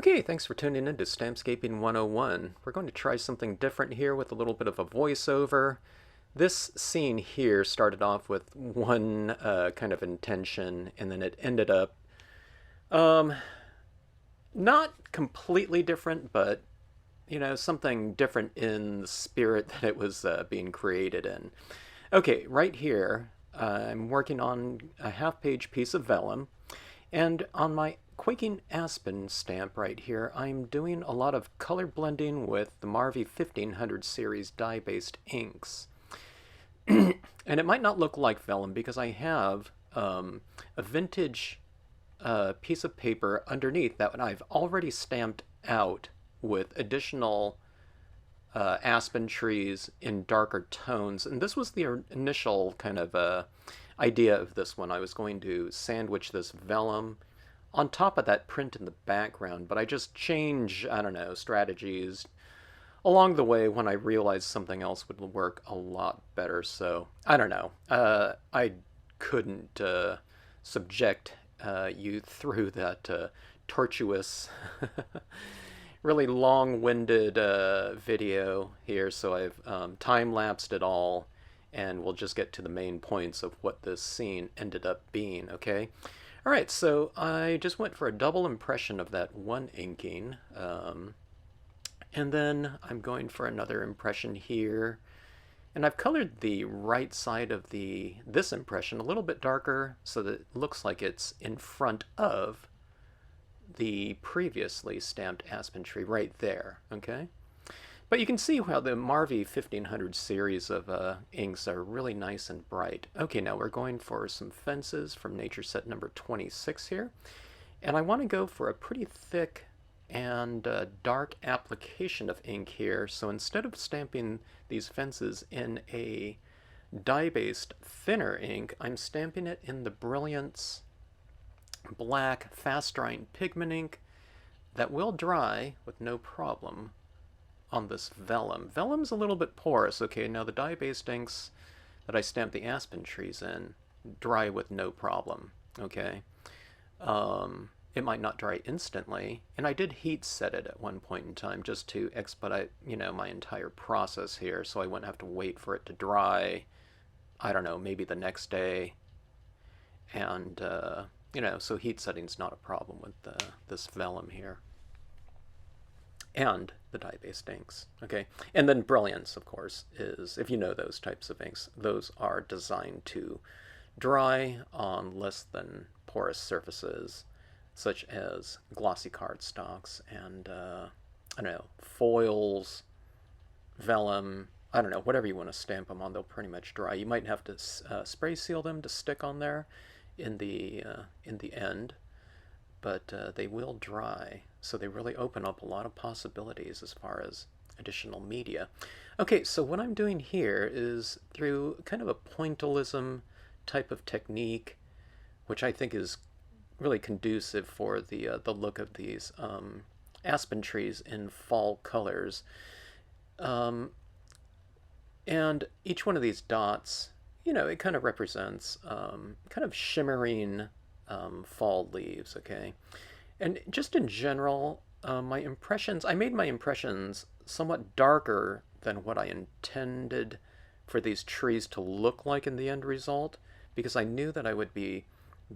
Okay, thanks for tuning in to Stampscaping 101. We're going to try something different here with a little bit of a voiceover. This scene here started off with one kind of intention, and then it ended up um, not completely different, but something different in the spirit that it was being created in. Okay, right here, I'm working on a half-page piece of vellum, and on my Quaking Aspen stamp right here, I'm doing a lot of color blending with the Marvy 1500 series dye-based inks. And it might not look like vellum because I have a vintage piece of paper underneath that I've already stamped out with additional aspen trees in darker tones. And this was the initial kind of idea of this one. I was going to sandwich this vellum on top of that print in the background, but I just change, I don't know, strategies along the way when I realized something else would work a lot better. So, I don't know. I couldn't subject you through that tortuous, really long-winded video here, so I've time-lapsed it all, and we'll just get to the main points of what this scene ended up being, okay? All right, so I just went for a double impression of that one inking, and then I'm going for another impression here, and I've colored the right side of this impression a little bit darker so that it looks like it's in front of the previously stamped aspen tree right there, okay? But you can see how the Marvy 1500 series of inks are really nice and bright. Okay, now we're going for some fences from nature set number 26 here. And I want to go for a pretty thick and dark application of ink here. So instead of stamping these fences in a dye-based thinner ink, I'm stamping it in the Brilliance black fast-drying pigment ink that will dry with no problem on this vellum. Vellum's a little bit porous. Okay, now the dye-based inks that I stamped the aspen trees in dry with no problem. Okay, it might not dry instantly, and I did heat set it at one point in time just to expedite, my entire process here, so I wouldn't have to wait for it to dry. I don't know, maybe the next day, and so heat setting's not a problem with this vellum here. And the dye-based inks, okay? And then Brilliance, of course, is, if you know those types of inks, those are designed to dry on less than porous surfaces, such as glossy cardstocks and, I don't know, foils, vellum, I don't know, whatever you want to stamp them on, they'll pretty much dry. You might have to spray seal them to stick on there in the end, but they will dry. So they really open up a lot of possibilities as far as additional media. Okay, so what I'm doing here is through kind of a pointillism type of technique, which I think is really conducive for the look of these aspen trees in fall colors. And each one of these dots, it kind of represents kind of shimmering fall leaves, okay? And just in general, I made my impressions somewhat darker than what I intended for these trees to look like in the end result, because I knew that I would be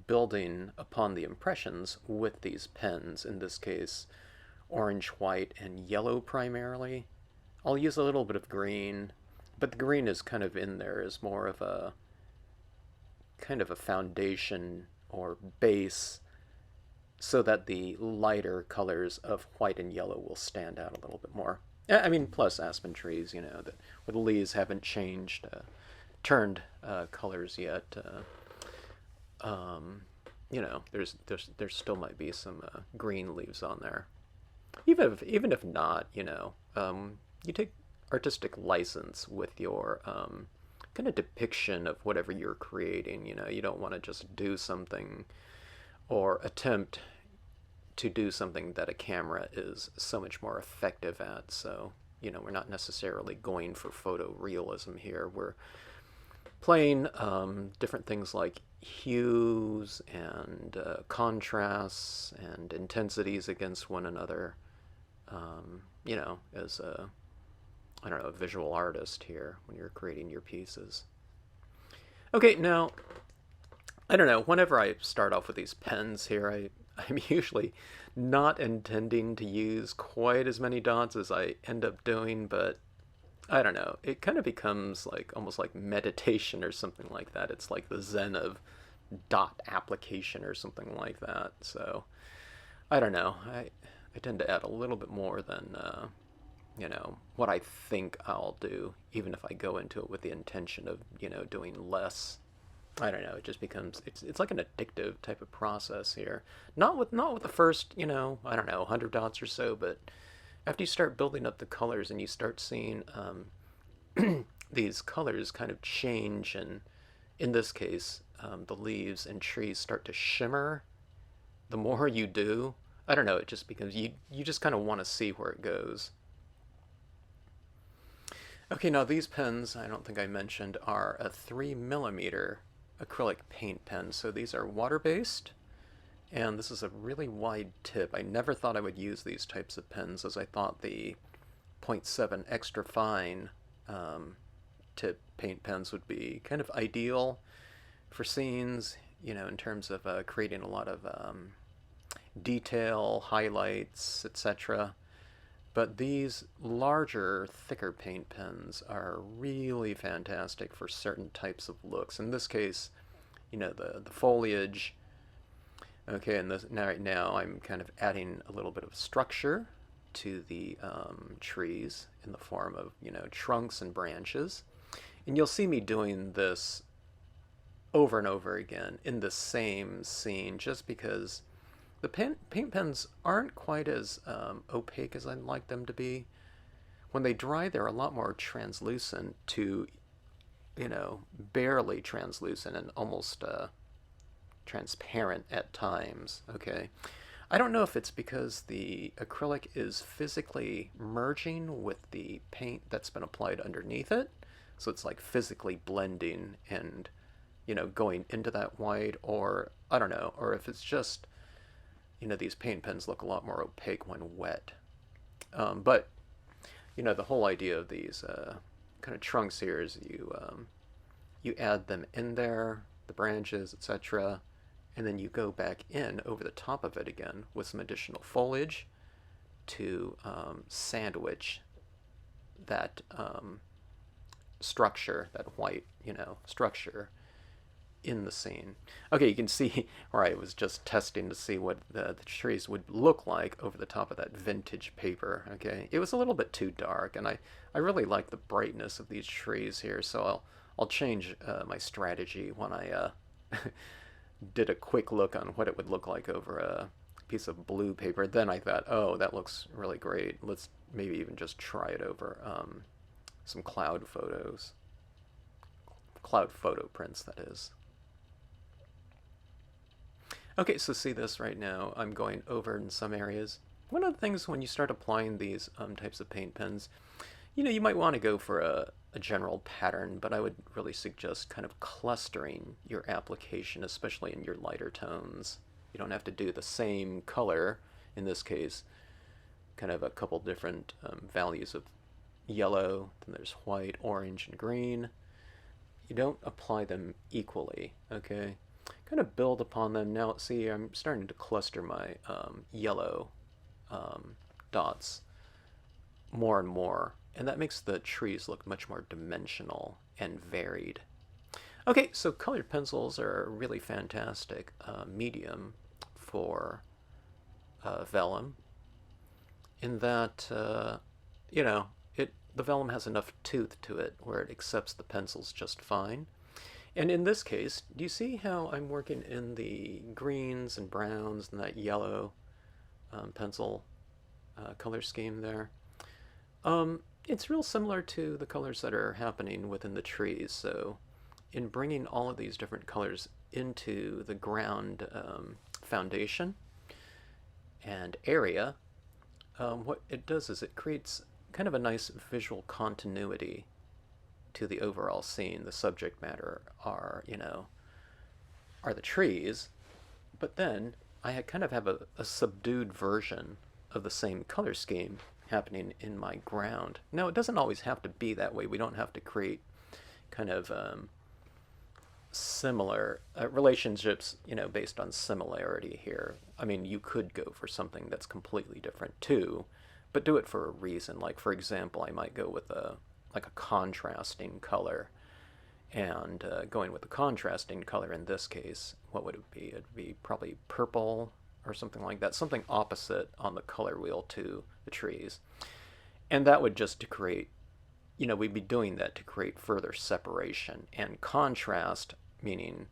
building upon the impressions with these pens, in this case, orange, white, and yellow primarily. I'll use a little bit of green, but the green is kind of in there as more of a kind of a foundation or base, so that the lighter colors of white and yellow will stand out a little bit more. I mean, plus aspen trees, that where the leaves haven't changed, turned colors yet. There still might be some green leaves on there. Even if not, you take artistic license with your kind of depiction of whatever you're creating. You don't want to just do something or attempt to do something that a camera is so much more effective at. So, we're not necessarily going for photorealism here. We're playing different things like hues and contrasts and intensities against one another, you know, as a, I don't know, a visual artist here when you're creating your pieces. Okay, now, I don't know, whenever I start off with these pens here, I'm usually not intending to use quite as many dots as I end up doing, but I don't know. It kind of becomes like almost like meditation or something like that. It's like the zen of dot application or something like that. So I don't know. I tend to add a little bit more than you know what I think I'll do, even if I go into it with the intention of doing less. I don't know. It just becomes it's like an addictive type of process here. Not with the first I don't know 100 dots or so, but after you start building up the colors and you start seeing these colors kind of change, and in this case, the leaves and trees start to shimmer. The more you do, I don't know. It just becomes you just kind of want to see where it goes. Okay, now these pens, I don't think I mentioned, are a 3 millimeter acrylic paint pen. So these are water-based, and this is a really wide tip. I never thought I would use these types of pens, as I thought the .7 extra fine tip paint pens would be kind of ideal for scenes, in terms of creating a lot of detail, highlights, etc. But these larger, thicker paint pens are really fantastic for certain types of looks. In this case, the foliage. Okay, and right now I'm kind of adding a little bit of structure to the trees in the form of, trunks and branches. And you'll see me doing this over and over again in the same scene, just because the paint pens aren't quite as opaque as I'd like them to be. When they dry, they're a lot more translucent to, barely translucent and almost transparent at times, okay? I don't know if it's because the acrylic is physically merging with the paint that's been applied underneath it, so it's like physically blending and, going into that white, or I don't know, or if it's just, these paint pens look a lot more opaque when wet. But, the whole idea of these kind of trunks here is you add them in there, the branches, etc., and then you go back in over the top of it again with some additional foliage to sandwich that structure, that white, structure in the scene. Okay, you can see where I was just testing to see what the trees would look like over the top of that vintage paper. Okay, it was a little bit too dark, and I really like the brightness of these trees here, so I'll change my strategy when I did a quick look on what it would look like over a piece of blue paper. Then I thought, oh, that looks really great. Let's maybe even just try it over some cloud photos. Cloud photo prints, that is. Okay, so see this right now. I'm going over in some areas. One of the things when you start applying these types of paint pens, you might want to go for a general pattern, but I would really suggest kind of clustering your application, especially in your lighter tones. You don't have to do the same color, in this case, kind of a couple different values of yellow, then there's white, orange, and green. You don't apply them equally, okay? Kind of build upon them. Now, see, I'm starting to cluster my yellow dots more and more, and that makes the trees look much more dimensional and varied. Okay, so colored pencils are a really fantastic medium for vellum, in that, the vellum has enough tooth to it where it accepts the pencils just fine. And in this case, do you see how I'm working in the greens and browns and that yellow pencil color scheme there? It's real similar to the colors that are happening within the trees. So in bringing all of these different colors into the ground foundation and area, what it does is it creates kind of a nice visual continuity to the overall scene. The subject matter are, are the trees, but then I kind of have a subdued version of the same color scheme happening in my ground. Now, it doesn't always have to be that way. We don't have to create kind of similar relationships, based on similarity here. I mean, you could go for something that's completely different too, but do it for a reason. Like, for example, I might go with a contrasting color, and going with the contrasting color in this case, what would it be? It'd be probably purple or something like that, something opposite on the color wheel to the trees. And that would just to create, we'd be doing that to create further separation. And contrast, meaning,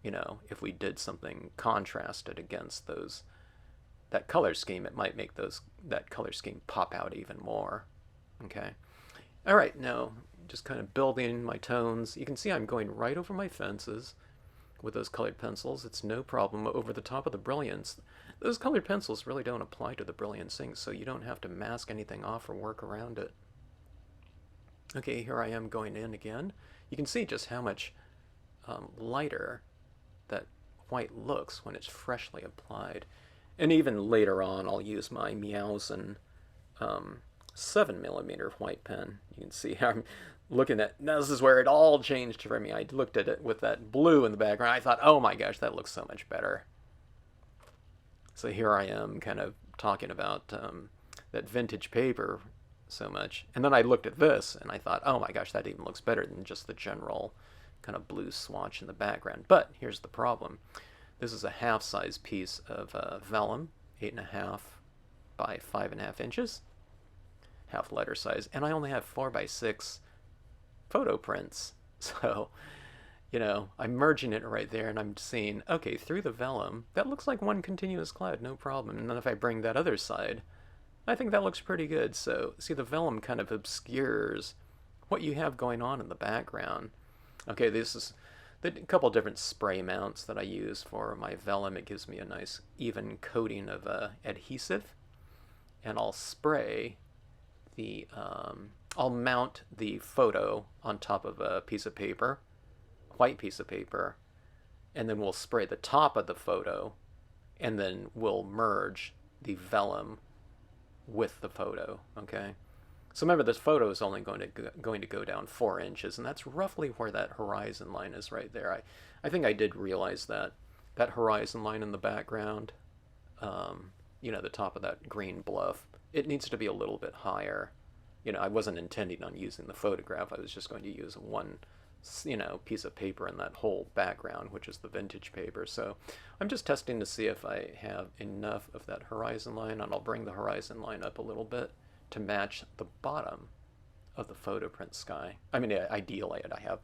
if we did something contrasted against that color scheme, it might make that color scheme pop out even more. Okay. All right, now just kind of building my tones. You can see I'm going right over my fences with those colored pencils. It's no problem over the top of the brilliance. Those colored pencils really don't apply to the brilliance ink, so you don't have to mask anything off or work around it. Okay, here I am going in again. You can see just how much lighter that white looks when it's freshly applied. And even later on, I'll use my Meowsen 7mm white pen. You can see how I'm looking at, now this is where it all changed for me. I looked at it with that blue in the background. I thought, oh my gosh, that looks so much better. So here I am kind of talking about that vintage paper so much. And then I looked at this and I thought, oh my gosh, that even looks better than just the general kind of blue swatch in the background. But here's the problem. This is a half-size piece of vellum, 8.5 by 5.5 inches, half letter size, and I only have 4x6 photo prints. So, I'm merging it right there, and I'm seeing, okay, through the vellum, that looks like one continuous cloud, no problem. And then if I bring that other side, I think that looks pretty good. So, see, the vellum kind of obscures what you have going on in the background. Okay, this is a couple different spray mounts that I use for my vellum. It gives me a nice even coating of adhesive, and I'll spray I'll mount the photo on top of a piece of paper, white piece of paper, and then we'll spray the top of the photo, and then we'll merge the vellum with the photo, okay? So remember, this photo is only going to go down 4 inches, and that's roughly where that horizon line is right there. I think I did realize that horizon line in the background, the top of that green bluff, it needs to be a little bit higher. I wasn't intending on using the photograph. I was just going to use one, piece of paper in that whole background, which is the vintage paper. So I'm just testing to see if I have enough of that horizon line, and I'll bring the horizon line up a little bit to match the bottom of the photo print sky. I mean, ideally, I have,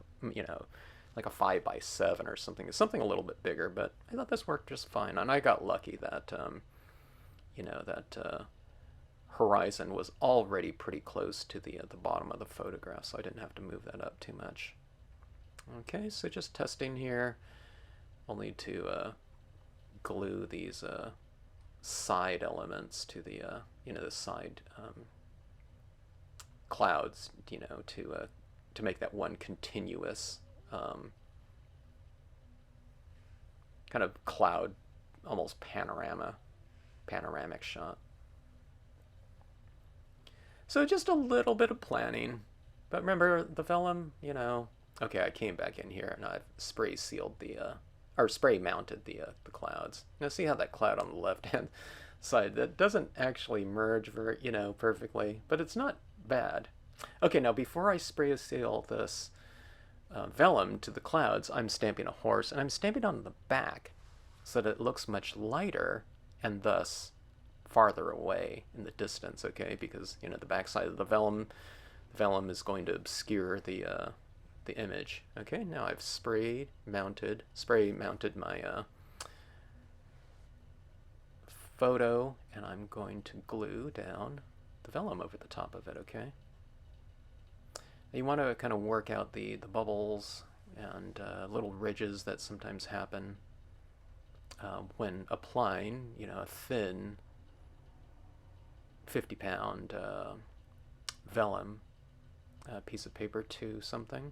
like a 5x7 or something a little bit bigger, but I thought this worked just fine. And I got lucky that, that horizon was already pretty close to the bottom of the photograph, so I didn't have to move that up too much. Okay, so just testing here. I'll need to glue these side elements to the the side clouds, to make that one continuous kind of cloud, almost panoramic shot. So just a little bit of planning, but remember the vellum, okay, I came back in here and I've spray mounted the clouds. Now see how that cloud on the left hand side, that doesn't actually merge very, perfectly, but it's not bad. Okay, now before I spray seal this vellum to the clouds, I'm stamping a horse, and I'm stamping on the back so that it looks much lighter and thus farther away in the distance, okay? Because, the backside of the vellum is going to obscure the image. Okay, now I've spray mounted my photo, and I'm going to glue down the vellum over the top of it, okay? Now you want to kind of work out the bubbles and little ridges that sometimes happen when applying, a thin 50-pound vellum piece of paper to something.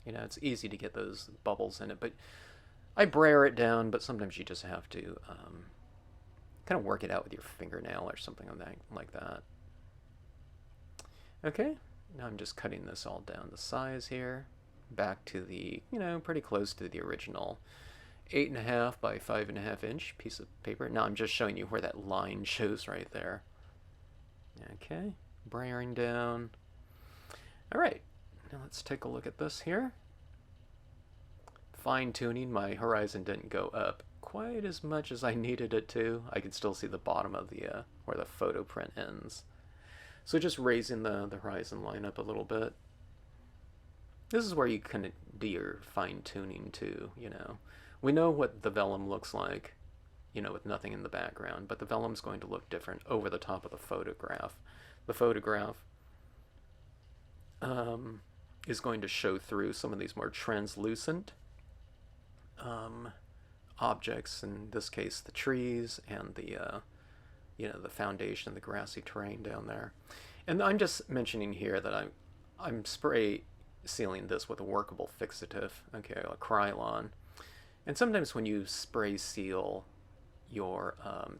You know, it's easy to get those bubbles in it, but I brayer it down, but sometimes you just have to kind of work it out with your fingernail or something like that. Okay, now I'm just cutting this all down to size here, back to the, you know, pretty close to the original 8.5 by 5.5 inch piece of paper. Now I'm just showing you where that line shows right there. Okay, brayering down. All right, now let's take a look at this here. Fine tuning, my horizon didn't go up quite as much as I needed it to. I could still see the bottom of the where the photo print ends. So just raising the horizon line up a little bit. This is where you kind of do your fine tuning too, you know. We know what the vellum looks like, you know, with nothing in the background, but the vellum's going to look different over the top of the photograph. The photograph is going to show through some of these more translucent objects, in this case the trees and the you know, the foundation, the grassy terrain down there. And I'm just mentioning here that I'm spray sealing this with a workable fixatif, okay, a Krylon. And sometimes when you spray seal your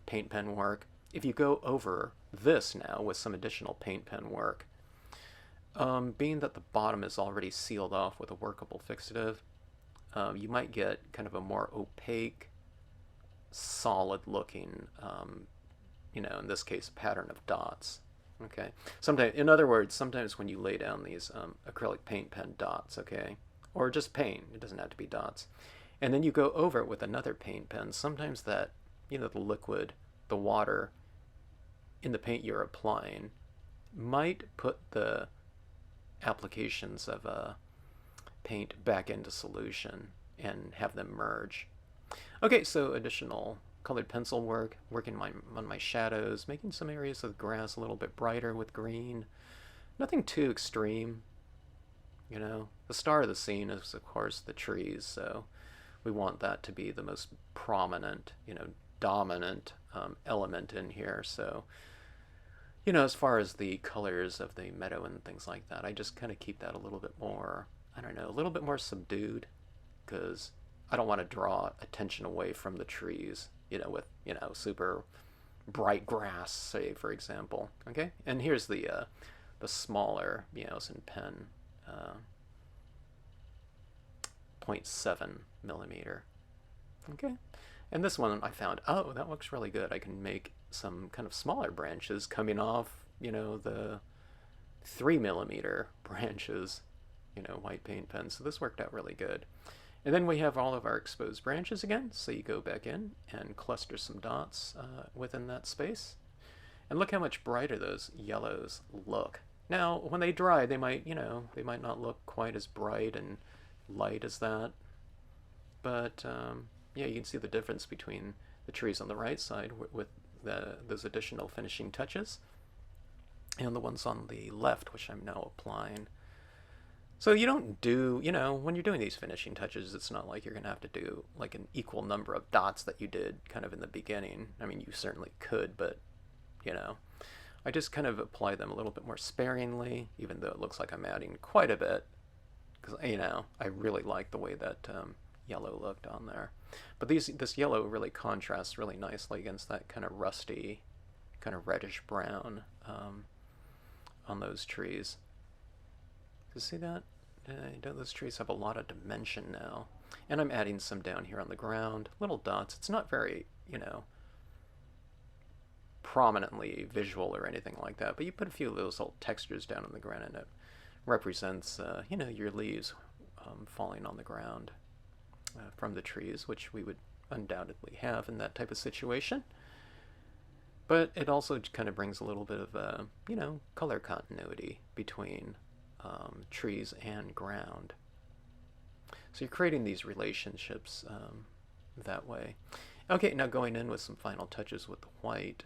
paint pen work, if you go over this now with some additional paint pen work, being that the bottom is already sealed off with a workable fixative, you might get kind of a more opaque, solid looking, you know, in this case, pattern of dots. Okay. Sometimes, in other words, sometimes when you lay down these acrylic paint pen dots, okay, or just paint, it doesn't have to be dots, and then you go over it with another paint pen, sometimes that, you know, the liquid, the water in the paint you're applying might put the applications of paint back into solution and have them merge. Okay, so additional colored pencil work, working on my shadows, making some areas of the grass a little bit brighter with green. Nothing too extreme, you know. The star of the scene is, of course, the trees, so we want that to be the most prominent, you know, dominant element in here. So, you know, as far as the colors of the meadow and things like that, I just kind of keep that a little bit more, I don't know, a little bit more subdued, because I don't want to draw attention away from the trees, you know, with, you know, super bright grass, say, for example. Okay, and here's the smaller, you know, in pen, 0.7 millimeter. Okay, and this one I found, oh, that looks really good. I can make some kind of smaller branches coming off, you know, the 3 millimeter branches, you know, white paint pen. So this worked out really good. And then we have all of our exposed branches again, so you go back in and cluster some dots within that space. And look how much brighter those yellows look. Now, when they dry, they might, you know, they might not look quite as bright and light as that. But, yeah, you can see the difference between the trees on the right side with those additional finishing touches, and the ones on the left, which I'm now applying. So you don't do, you know, when you're doing these finishing touches, it's not like you're going to have to do like an equal number of dots that you did kind of in the beginning. I mean, you certainly could, but, you know, I just kind of apply them a little bit more sparingly, even though it looks like I'm adding quite a bit, because, you know, I really like the way that yellow looked on there. But this yellow really contrasts really nicely against that kind of rusty, kind of reddish brown on those trees. You see that? Those trees have a lot of dimension now. And I'm adding some down here on the ground, little dots. It's not very, you know, prominently visual or anything like that, but you put a few of those little textures down on the ground, and it represents, you know, your leaves falling on the ground from the trees, which we would undoubtedly have in that type of situation. But it also kind of brings a little bit of, you know, color continuity between trees and ground. So you're creating these relationships that way. Okay, now going in with some final touches with the white.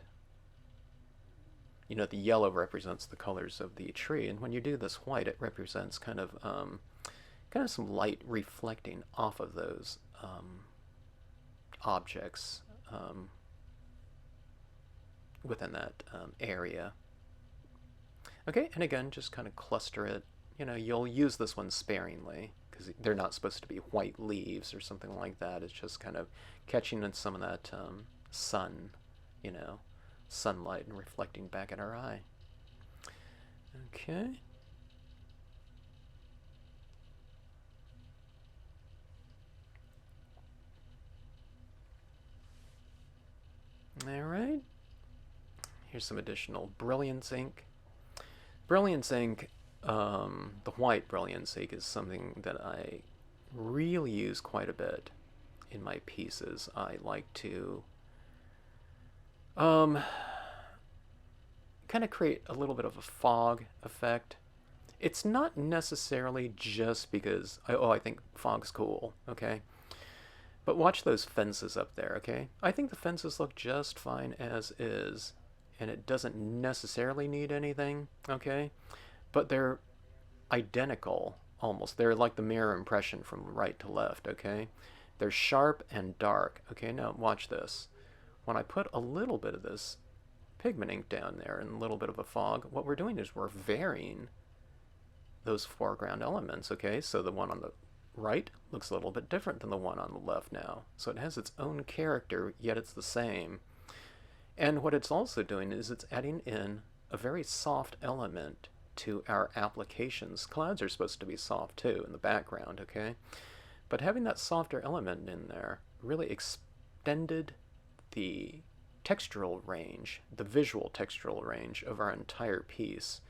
You know, the yellow represents the colors of the tree, and when you do this white, it represents kind of some light reflecting off of those objects within that area. Okay, and again, just kind of cluster it you'll use this one sparingly because they're not supposed to be white leaves or something like that. It's just kind of catching in some of that sun, you know, sunlight and reflecting back at our eye. Okay. All right. Here's some additional Brilliance ink. Brilliance ink, the white Brilliance ink is something that I really use quite a bit in my pieces. I like to kind of create a little bit of a fog effect. It's not necessarily just because, I think fog's cool, okay? But watch those fences up there, okay? I think the fences look just fine as is, and it doesn't necessarily need anything, okay? But they're identical, almost. They're like the mirror impression from right to left, okay? They're sharp and dark, okay? Now watch this. When I put a little bit of this pigment ink down there and a little bit of a fog, what we're doing is we're varying those foreground elements, okay? So the one on the right looks a little bit different than the one on the left now. So it has its own character, yet it's the same. And what it's also doing is it's adding in a very soft element to our applications. Clouds are supposed to be soft too in the background, okay? But having that softer element in there really extended the textural range, the visual textural range of our entire piece.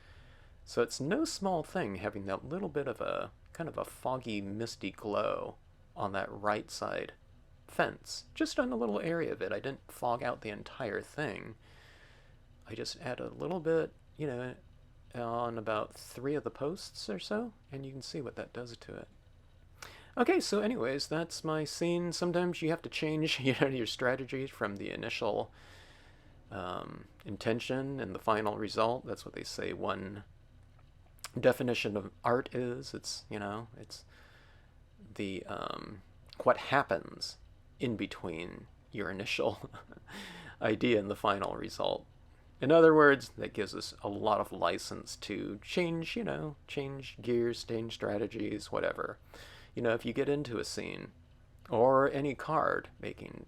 So it's no small thing having that little bit of a kind of a foggy, misty glow on that right side fence, just on a little area of it. I didn't fog out the entire thing. I just add a little bit, on about 3 of the posts or so, and you can see what that does to it. Okay, so anyways, that's my scene. Sometimes you have to change, your strategy from the initial intention and the final result. That's what they say one definition of art is. It's the what happens in between your initial idea and the final result. In other words, that gives us a lot of license to change, change gears, change strategies, whatever. If you get into a scene or any card making,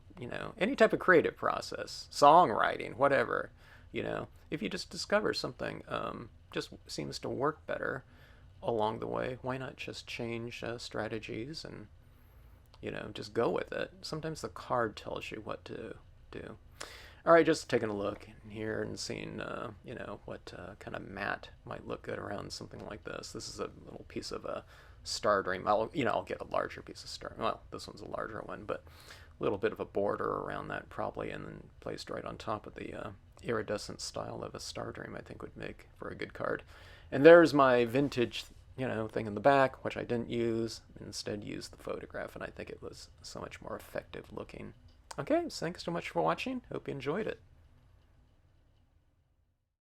any type of creative process, songwriting, whatever, if you just discover something just seems to work better along the way, why not just change strategies and, just go with it? Sometimes the card tells you what to do. All right, just taking a look in here and seeing, what kind of matte might look good around something like this. This is a little piece of a Star Dream. I'll get a larger piece of Star. Well, this one's a larger one, but a little bit of a border around that probably, and then placed right on top of the iridescent style of a Star Dream, I think would make for a good card. And there's my vintage, thing in the back, which I didn't use. Instead, used the photograph, and I think it was so much more effective looking. Okay, so thanks so much for watching. Hope you enjoyed it.